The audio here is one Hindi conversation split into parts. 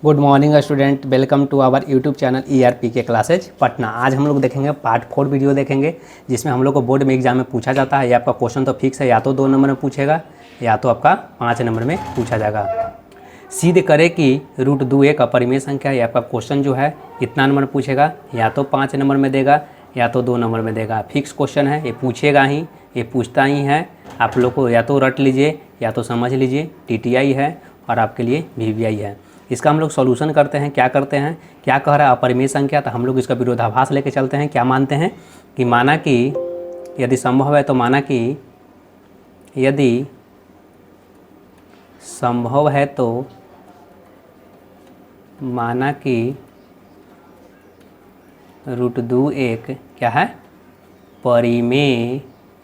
Good morning student, welcome to our YouTube channel ERP के क्लासेज पटना। आज हम लोग देखेंगे पार्ट 4 वीडियो देखेंगे, जिसमें हम लोग को बोर्ड में एग्जाम में पूछा जाता है। ये आपका क्वेश्चन तो फिक्स है, या तो 2 नंबर में पूछेगा या तो आपका 5 नंबर में पूछा जाएगा। सिद्ध करे कि √2 एक अपरिमेय संख्या। ये आपका क्वेश्चन जो है कितना नंबर पूछेगा, या तो 5 नंबर में देगा या तो 2 नंबर में देगा। फिक्स क्वेश्चन है, ये पूछेगा ही, ये पूछता ही है। आप लोग को या तो रट लीजिए या तो समझ लीजिए। TTI है और आपके लिए VVI है। इसका हम लोग सॉल्यूशन करते हैं। क्या करते हैं, क्या कह रहा है अपरिमेय संख्या, तो हम लोग इसका विरोधाभास लेके चलते हैं। क्या मानते हैं कि माना कि यदि संभव है तो माना कि यदि संभव है तो माना कि √2 एक क्या है, परिमेय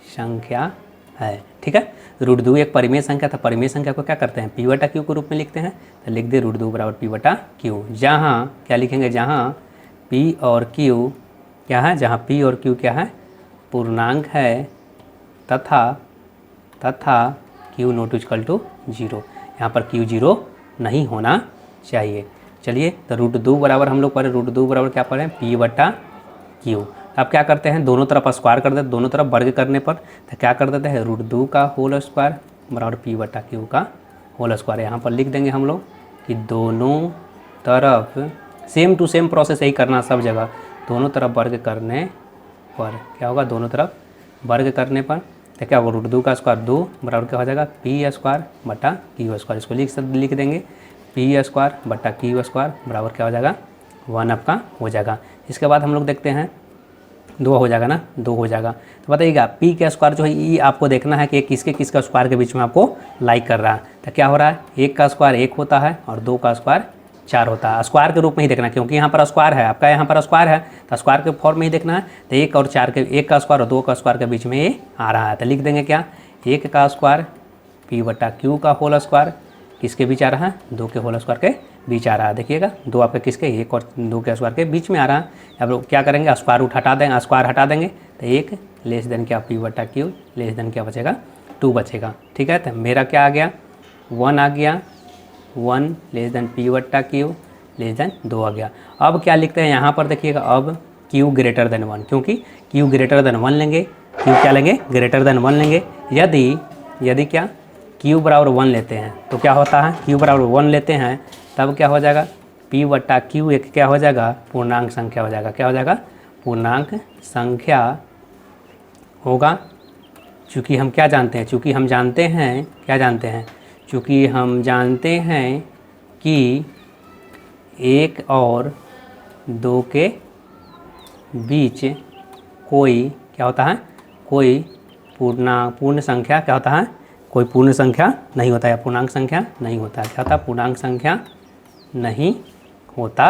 संख्या है। ठीक है, √2 एक परिमेय संख्या था। परिमेय संख्या को क्या करते हैं, P/Q के रूप में लिखते हैं। तो लिख दे √2 बराबर P/Q। जहाँ क्या लिखेंगे, जहाँ P और Q क्या है, जहाँ P और Q क्या है, पूर्णांक है तथा Q नॉट इक्वल टू 0। यहाँ पर Q 0 नहीं होना चाहिए। चलिए, तो √2 बराबर हम लोग पढ़े, √2 बराबर क्या पढ़े, P/Q। अब क्या करते हैं, दोनों तरफ स्क्वायर कर देते, दोनों तरफ वर्ग करने पर तो क्या कर देते हैं, √2 का होल स्क्वायर बराबर P/Q का होल स्क्वायर। यहाँ पर लिख देंगे हम लोग कि दोनों तरफ सेम टू सेम प्रोसेस यही करना सब जगह। दोनों तरफ वर्ग करने पर क्या होगा, दोनों तरफ वर्ग करने पर तो क्या होगा, √2 का स्क्वायर 2 बराबर क्या हो जाएगा, P²/Q²। इसको लिख देंगे P²/Q² बराबर क्या हो जाएगा, 1 आपका हो जाएगा। इसके बाद हम लोग देखते हैं 2 हो जाएगा ना, 2 हो जाएगा। तो बताइएगा P का स्क्वायर जो है, ये आपको देखना है कि किसके स्क्वायर के बीच में आपको लाइक कर रहा है। तो क्या हो रहा है, 1 का स्क्वायर 1 होता है और 2 का स्क्वायर 4 होता है। स्क्वायर के रूप में ही देखना, क्योंकि यहाँ पर स्क्वायर है, आपका यहाँ पर स्क्वायर है तो स्क्वायर के फॉर्म में ही देखना है। तो 1 और 4 के, 1 का स्क्वायर और 2 का स्क्वायर के बीच में ये आ रहा है। तो लिख देंगे क्या, 1 का स्क्वायर P/Q का होल स्क्वायर किसके बीच आ रहा है, 2 के होल स्क्वायर के बीच आ रहा है। देखिएगा 2 आपके किसके, 1 और 2 के स्क्वायर के बीच में आ रहा है। अब क्या करेंगे, स्क्वायर रूट हटा देंगे, स्क्वायर हटा देंगे तो 1 लेस देन क्या, P/Q लेस देन क्या बचेगा, 2 बचेगा। ठीक है, तो मेरा क्या आ गया, 1 आ गया, 1 less than P/Q less than 2 आ गया। अब क्या लिखते हैं यहाँ पर, देखिएगा अब Q ग्रेटर देन 1, क्योंकि Q ग्रेटर देन 1 लेंगे, Q क्या लेंगे, ग्रेटर देन 1 लेंगे। यदि क्या Q बराबर 1 लेते हैं तो क्या होता है, Q बराबर 1 लेते हैं तब क्या हो जाएगा, P/Q एक क्या हो जाएगा, पूर्णांक संख्या हो जाएगा। क्या हो जाएगा, पूर्णांक संख्या होगा। चूँकि हम क्या जानते हैं, चूँकि हम जानते हैं, क्या जानते हैं, चूँकि हम जानते हैं कि 1 और 2 के बीच कोई क्या होता है, कोई पूर्ण संख्या क्या होता है, कोई पूर्ण संख्या नहीं होता है, पूर्णांक संख्या नहीं होता है। क्या होता है, पूर्णांक संख्या नहीं होता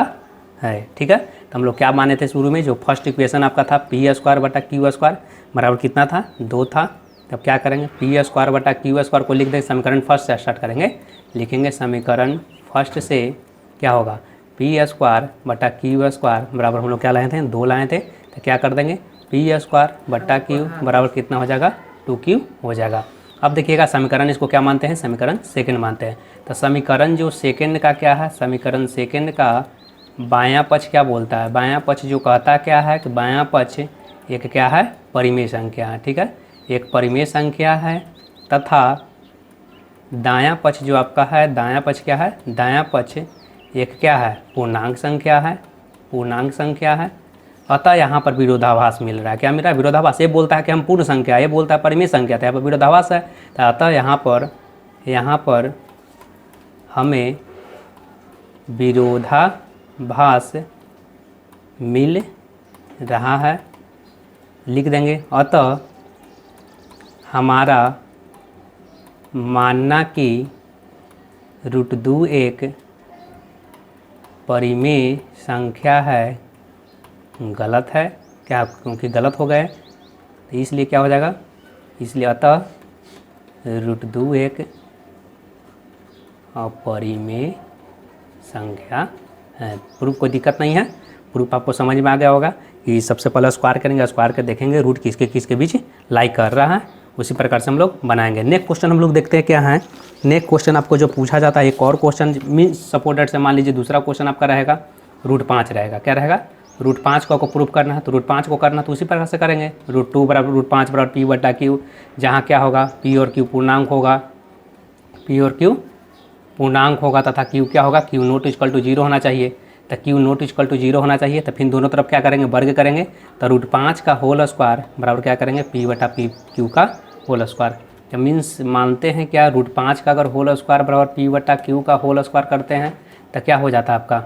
है। ठीक है, तो हम लोग क्या माने थे शुरू में, जो फर्स्ट इक्वेशन आपका था P²/Q² बराबर कितना था, 2 था। तब क्या करेंगे, P²/Q² को लिख देंगे, समीकरण फर्स्ट से स्टार्ट करेंगे। लिखेंगे समीकरण फर्स्ट से क्या होगा, P²/Q² बराबर हम लोग क्या लाए थे, 2 लाए थे। तो क्या कर देंगे, P²/Q बराबर कितना हो जाएगा, 2Q हो जाएगा। अब देखिएगा समीकरण इसको क्या मानते हैं, समीकरण सेकंड मानते हैं। तो समीकरण जो सेकंड का क्या है, समीकरण सेकंड का बायां पक्ष क्या बोलता है, बायां पक्ष जो कहता क्या है कि बायां पक्ष एक क्या है, परिमेय संख्या है। ठीक है, एक परिमेय संख्या है तथा दायां पक्ष जो आपका है, दायां पक्ष क्या है, दायां पक्ष एक क्या है, पूर्णांक संख्या है, पूर्णांक संख्या है। अतः यहाँ पर विरोधाभास मिल रहा है। क्या मिल रहा है, विरोधाभास। ये बोलता है कि हम पूर्ण संख्या, ये बोलता है परिमेय संख्या, तो यहाँ पर विरोधाभास है। तो अतः यहाँ पर हमें विरोधाभास मिल रहा है। लिख देंगे अतः हमारा मानना कि √2 एक परिमेय संख्या है गलत है। क्या, क्योंकि गलत हो गए तो इसलिए क्या हो जाएगा, इसलिए अतः √2 एक अपरिमेय संख्या है। प्रूफ कोई दिक्कत नहीं है, प्रूफ आपको समझ में आ गया होगा कि सबसे पहले स्क्वायर करेंगे, स्क्वायर के देखेंगे रूट किसके किसके बीच लाई कर रहा है, उसी प्रकार से हम लोग बनाएंगे। नेक्स्ट क्वेश्चन हम लोग देखते हैं क्या है। नेक्स्ट क्वेश्चन आपको जो पूछा जाता है, एक और क्वेश्चन मीन्स सपोर्टेड से मान लीजिए दूसरा क्वेश्चन आपका रहेगा √5 रहेगा। क्या रहेगा? √5 को आपको प्रूव करना है, तो √5 को करना तो उसी प्रकार से करेंगे। √2 बराबर √5 बराबर P/Q, जहाँ क्या होगा P और Q पूर्णांक होगा, P और Q पूर्णांक होगा तथा Q क्या होगा, Q नॉट इक्वल टू 0 होना चाहिए। तो Q नॉट इक्वल टू 0 होना चाहिए, तो फिर दोनों तरफ क्या करेंगे, वर्ग करेंगे। तो √5 का होल स्क्वायर बराबर क्या करेंगे, P/Q का होल स्क्वायर। तो मीन्स मानते हैं क्या, √5 का अगर होल स्क्वायर बराबर P/Q का होल स्क्वायर करते हैं तो क्या हो जाता है आपका,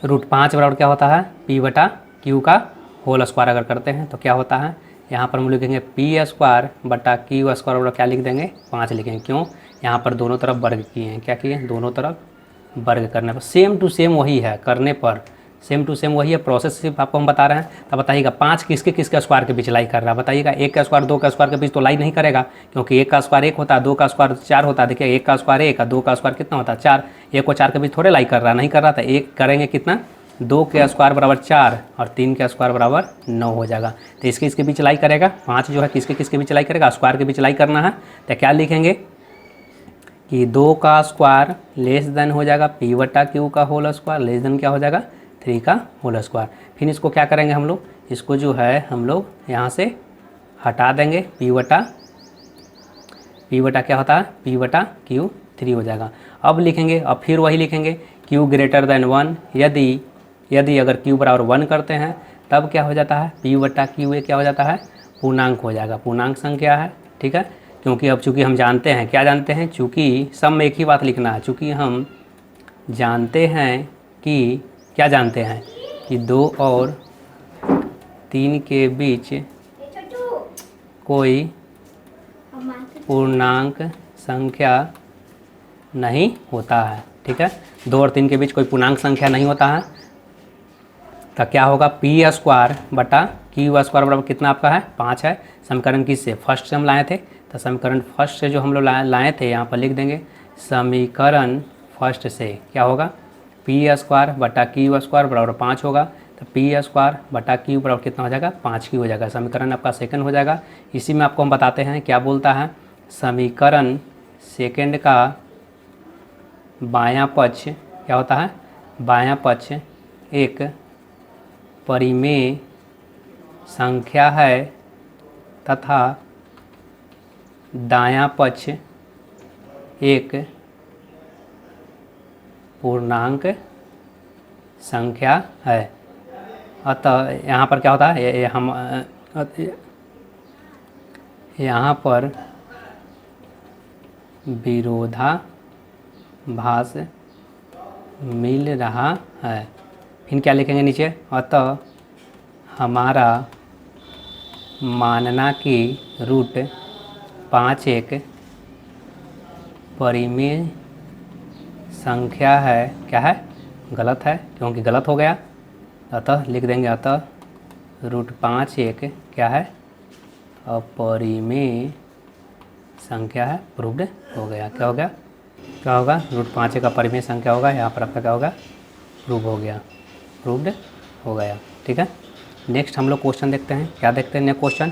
√5 बराबर क्या होता है, P/Q का होल स्क्वायर अगर करते हैं तो क्या होता है, यहाँ पर हम लिखेंगे P² बटा Q² बराबर क्या लिख देंगे, 5 लिखेंगे। क्यों, यहाँ पर दोनों तरफ वर्ग किए हैं। क्या किए, दोनों तरफ वर्ग करने पर सेम टू सेम वही है, करने पर सेम टू सेम वही है, प्रोसेस सिर्फ आपको हम बता रहे हैं। तो बताइएगा 5 किसके किसके स्क्वायर के बीच लाई कर रहा है, बताइएगा। 1 का स्क्वायर 2 का स्क्वायर के बीच तो लाई नहीं करेगा, क्योंकि 1 का स्क्वायर 1 होता है, 2 का स्क्वायर 4 होता है। देखिए 1 का स्क्वायर 1 और 2 का स्क्वायर कितना होता है, 4। 1 को 4 के बीच थोड़े लाई कर रहा, नहीं कर रहा था। 1 करेंगे कितना, 2 के स्क्वायर बराबर 4 और 3 के स्क्वायर बराबर 9 हो जाएगा। तो इसके बीच लाई करेगा। 5 जो है किसके बीच लाई करेगा, स्क्वायर के बीच लाई करना है। तो क्या लिखेंगे कि 2 का स्क्वायर लेस देन हो जाएगा P/Q का होल स्क्वायर, लेस देन क्या हो जाएगा 3 का होल स्क्वायर। फिर इसको क्या करेंगे हम लोग, इसको जो है हम लोग यहाँ से हटा देंगे। P/Q क्या होता है, P/Q 3 हो जाएगा। अब लिखेंगे, अब फिर वही लिखेंगे Q ग्रेटर देन 1, यदि अगर Q बराबर 1 करते हैं तब क्या हो जाता है, P/Q क्या हो जाता है, पूर्णांक हो जाएगा, पूर्णांक संख्या है। ठीक है, क्योंकि अब चूँकि हम जानते हैं, क्या जानते हैं, चूँकि सब में एक ही बात लिखना है। चूँकि हम जानते हैं कि, क्या जानते हैं कि 2 और 3 के बीच कोई पूर्णांक संख्या नहीं होता है। ठीक है, 2 और 3 के बीच कोई पूर्णांक संख्या नहीं होता है। तो क्या होगा, P² बटा Q² बराबर कितना आपका है, 5 है। समीकरण किससे, फर्स्ट से हम लाए थे। तो समीकरण फर्स्ट से जो हम लोग लाए थे, यहाँ पर लिख देंगे समीकरण फर्स्ट से क्या होगा, P² बटा Q² बराबर 5 होगा। तो P² बटा Q बराबर कितना हो जाएगा, 5 की हो जाएगा। समीकरण आपका सेकंड हो जाएगा। इसी में आपको हम बताते हैं क्या बोलता है, समीकरण सेकंड का बायां पक्ष क्या होता है, बायां पक्ष एक परिमेय संख्या है तथा दायां पक्ष एक पूर्णांक संख्या है। अतः यहाँ पर क्या होता है, हम यहाँ पर विरोधाभास मिल रहा है। फिर क्या लिखेंगे नीचे, अतः हमारा मानना कि √5 एक परिमेय संख्या है, क्या है, गलत है, क्योंकि गलत हो गया। अतः लिख देंगे, अतः √5 एक क्या है, अपरिमेय संख्या है, प्रूव्ड हो गया। क्या हो गया, क्या होगा, √5 एक अपरिमेय संख्या होगा। यहाँ पर आपका क्या होगा, प्रूव हो गया, प्रूव्ड हो गया। ठीक है, नेक्स्ट हम लोग क्वेश्चन देखते हैं। क्या देखते हैं नेक्स्ट क्वेश्चन,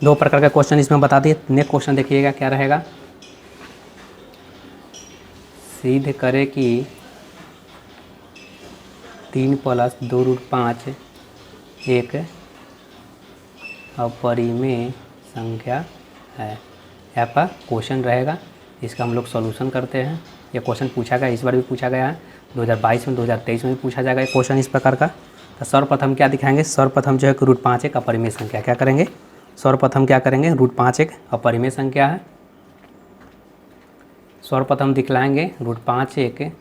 2 प्रकार का क्वेश्चन इसमें बता दिए। नेक्स्ट क्वेश्चन देखिएगा क्या रहेगा, सिद्ध करे कि 3 + 2√5 एक अपरिमेय संख्या है। यहाँ पर क्वेश्चन रहेगा, इसका हम लोग सॉल्यूशन करते हैं। ये क्वेश्चन पूछा गया, इस बार भी पूछा गया है, 2022 में 2023 में भी पूछा जाएगा ये क्वेश्चन इस प्रकार का। तो सर्वप्रथम क्या दिखाएंगे, सर्वप्रथम जो है √5 एक अपरिमेय संख्या, क्या करेंगे, सर्वप्रथम क्या करेंगे, √5 एक अपरिमेय संख्या है। सर्वप्रथम दिखलाएंगे √5 एक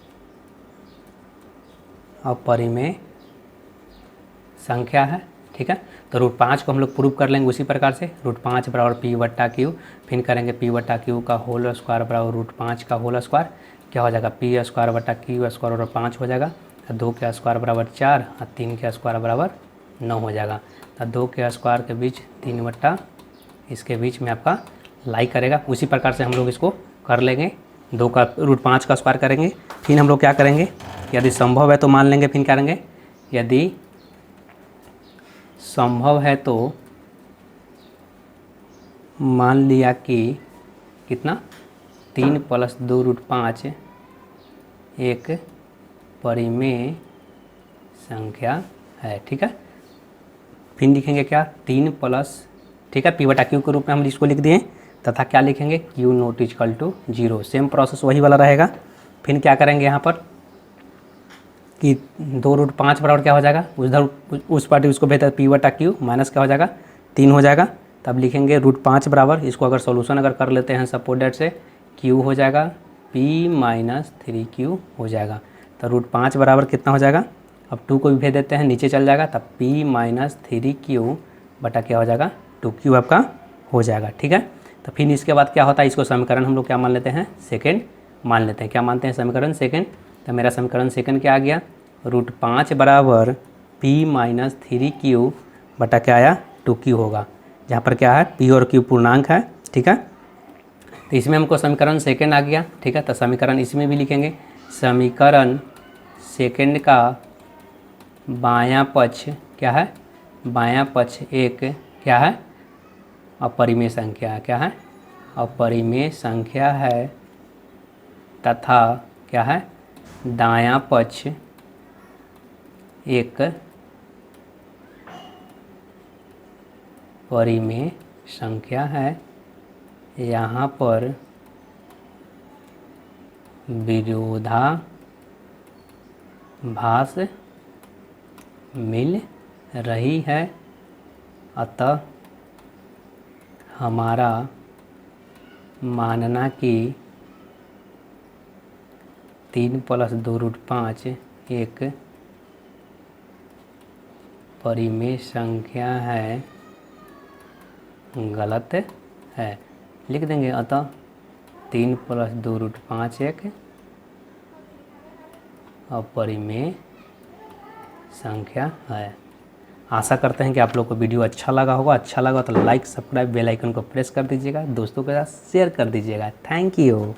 अपरिमेय संख्या है। ठीक है, तो √5 को हम लोग प्रूव कर लेंगे उसी प्रकार से, √5 बराबर P/Q, फिर करेंगे P/Q का होल स्क्वायर बराबर √5 का होल स्क्वायर, क्या हो जाएगा, P² बटा Q² बराबर 5 हो जाएगा। 2 के स्क्वायर बराबर 4 और 3 के स्क्वायर बराबर 9 हो जाएगा। तो 2 के स्क्वायर के बीच 3 बटा इसके बीच में आपका लाई करेगा। उसी प्रकार से हम लोग इसको कर लेंगे, 2 का √5 का स्क्वायर करेंगे। फिर हम लोग क्या करेंगे, यदि संभव है तो मान लेंगे, फिर क्या करेंगे, यदि संभव है तो मान लिया कि कितना 3 + 2√5 एक परिमेय संख्या है। ठीक है, फिर लिखेंगे क्या 3 प्लस, ठीक है, p/q के रूप में हम इसको लिख दिए, तथा क्या लिखेंगे q not equal to 0। Same process वही वाला रहेगा। फिर क्या करेंगे यहाँ पर कि 2√5 बराबर क्या हो जाएगा, उस पार्टी उसको बेहतर p/q माइनस क्या हो जाएगा 3 हो जाएगा। तब लिखेंगे √5 बराबर, इसको अगर सॉल्यूशन अगर कर लेते हैं सपोज दैट से q हो जाएगा p - 3q हो जाएगा। तो √5 बराबर कितना हो जाएगा, अब 2 को भी भेज देते हैं नीचे चल जाएगा, तब p - 3q बटा क्या हो जाएगा 2q आपका हो जाएगा। ठीक है, तो फिर इसके बाद क्या होता है, इसको समीकरण हम लोग क्या मान लेते हैं सेकंड मान लेते हैं। क्या मानते हैं समीकरण सेकंड, तो मेरा समीकरण सेकंड क्या आ गया √5 बराबर p - 3q बटा क्या आया 2q होगा, जहाँ पर क्या है p और q पूर्णांक है। ठीक है, तो इसमें हमको समीकरण सेकंड आ गया। ठीक है, तो समीकरण इसमें भी लिखेंगे, समीकरण सेकंड का बायां पक्ष क्या है, बायां पक्ष एक क्या है अपरिमेय संख्या है, क्या है अपरिमेय संख्या है, तथा क्या है दायां पक्ष एक परिमेय संख्या है। यहाँ पर विरोधाभास मिल रही है, अतः हमारा मानना कि 3 + 2√5 एक परिमेय संख्या है गलत है। लिख देंगे अतः 3 + 2√5 एक अपरिमेय संख्या है। आशा करते हैं कि आप लोग को वीडियो अच्छा लगा होगा। अच्छा लगा तो लाइक, सब्सक्राइब, बेल आइकन को प्रेस कर दीजिएगा, दोस्तों के साथ शेयर कर दीजिएगा। Thank you.